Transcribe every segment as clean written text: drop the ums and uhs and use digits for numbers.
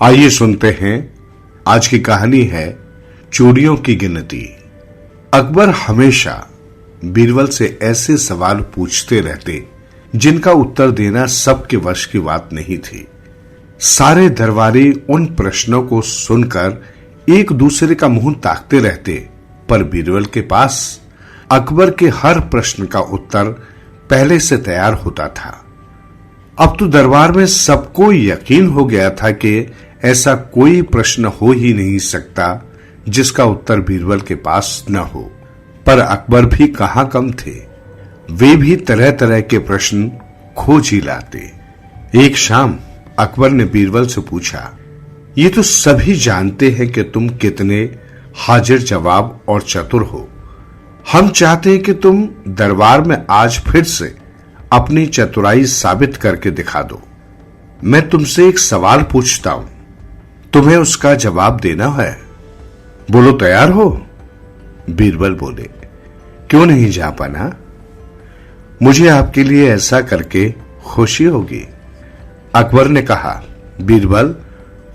आइए सुनते हैं। आज की कहानी है चूड़ियों की गिनती। अकबर हमेशा बीरबल से ऐसे सवाल पूछते रहते जिनका उत्तर देना सबके वश की बात नहीं थी। सारे दरबारी उन प्रश्नों को सुनकर एक दूसरे का मुंह ताकते रहते, पर बीरबल के पास अकबर के हर प्रश्न का उत्तर पहले से तैयार होता था। अब तो दरबार में सबको यकीन हो गया था कि ऐसा कोई प्रश्न हो ही नहीं सकता जिसका उत्तर बीरबल के पास न हो। पर अकबर भी कहां कम थे, वे भी तरह तरह के प्रश्न खोज ही लाते। एक शाम अकबर ने बीरबल से पूछा, ये तो सभी जानते हैं कि तुम कितने हाजिर जवाब और चतुर हो। हम चाहते हैं कि तुम दरबार में आज फिर से अपनी चतुराई साबित करके दिखा दो। मैं तुमसे एक सवाल पूछता हूं, तुम्हें उसका जवाब देना है। बोलो, तैयार हो? बीरबल बोले, क्यों नहीं जापाना, मुझे आपके लिए ऐसा करके खुशी होगी। अकबर ने कहा, बीरबल,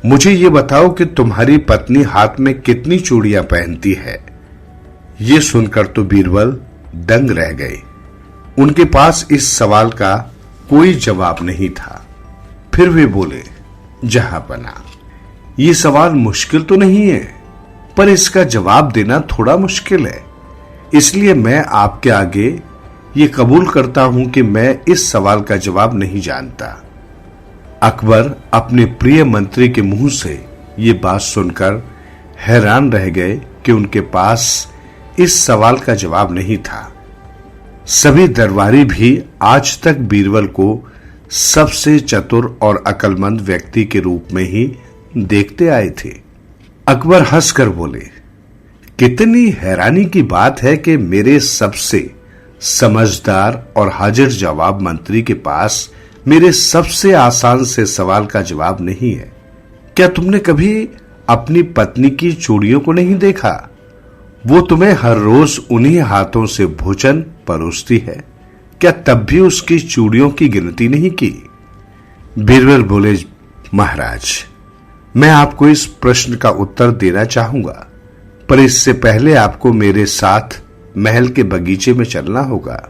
मुझे ये बताओ कि तुम्हारी पत्नी हाथ में कितनी चूड़ियां पहनती है। ये सुनकर तो बीरबल दंग रह गए। उनके पास इस सवाल का कोई जवाब नहीं था। फिर वे बोले, जहांपना, ये सवाल मुश्किल तो नहीं है, पर इसका जवाब देना थोड़ा मुश्किल है। इसलिए मैं आपके आगे ये कबूल करता हूं कि मैं इस सवाल का जवाब नहीं जानता। अकबर अपने प्रिय मंत्री के मुंह से ये बात सुनकर हैरान रह गए कि उनके पास इस सवाल का जवाब नहीं था। सभी दरबारी भी आज तक बीरबल को सबसे चतुर और अक्लमंद व्यक्ति के रूप में ही देखते आए थे। अकबर हंसकर बोले, कितनी हैरानी की बात है कि मेरे सबसे समझदार और हाजिर जवाब मंत्री के पास मेरे सबसे आसान से सवाल का जवाब नहीं है। क्या तुमने कभी अपनी पत्नी की चूड़ियों को नहीं देखा? वो तुम्हें हर रोज उन्हीं हाथों से भोजन परोसती है। क्या तब भी उसकी चूड़ियों की गिनती नहीं की? बीरबल बोले, महाराज, मैं आपको इस प्रश्न का उत्तर देना चाहूंगा, पर इससे पहले आपको मेरे साथ महल के बगीचे में चलना होगा।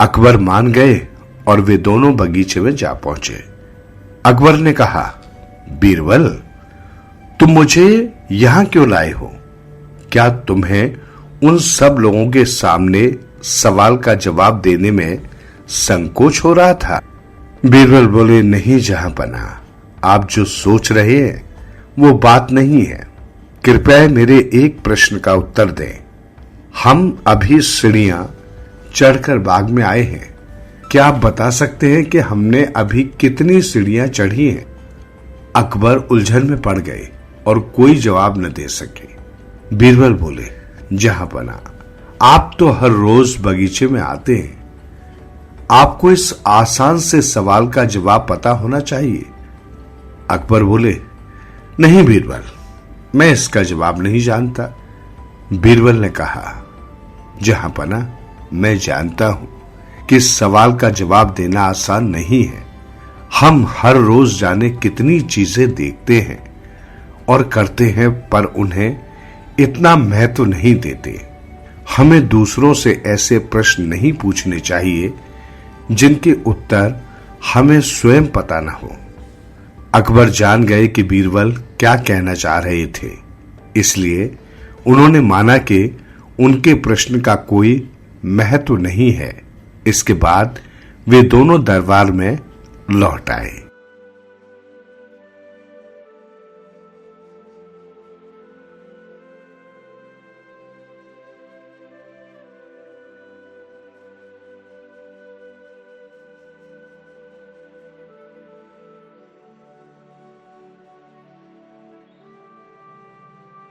अकबर मान गए और वे दोनों बगीचे में जा पहुंचे। अकबर ने कहा, बीरबल, तुम मुझे यहां क्यों लाए हो? क्या तुम्हें उन सब लोगों के सामने सवाल का जवाब देने में संकोच हो रहा था? बीरबल बोले, नहीं जहांपना, आप जो सोच रहे हैं वो बात नहीं है। कृपया मेरे एक प्रश्न का उत्तर दें। हम अभी सीढ़ियां चढ़कर बाग में आए हैं। क्या आप बता सकते हैं कि हमने अभी कितनी सीढ़ियां चढ़ी हैं? अकबर उलझन में पड़ गए और कोई जवाब न दे सके। बीरबल बोले, जहांपना, आप तो हर रोज बगीचे में आते हैं, आपको इस आसान से सवाल का जवाब पता होना चाहिए। अकबर बोले, नहीं बीरबल, मैं इसका जवाब नहीं जानता। बीरबल ने कहा, जहांपना, मैं जानता हूं कि इस सवाल का जवाब देना आसान नहीं है। हम हर रोज जाने कितनी चीजें देखते हैं और करते हैं, पर उन्हें इतना महत्व नहीं देते। हमें दूसरों से ऐसे प्रश्न नहीं पूछने चाहिए जिनके उत्तर हमें स्वयं पता न हो। अकबर जान गए कि बीरबल क्या कहना चाह रहे थे, इसलिए उन्होंने माना कि उनके प्रश्न का कोई महत्व नहीं है। इसके बाद वे दोनों दरबार में लौट आए।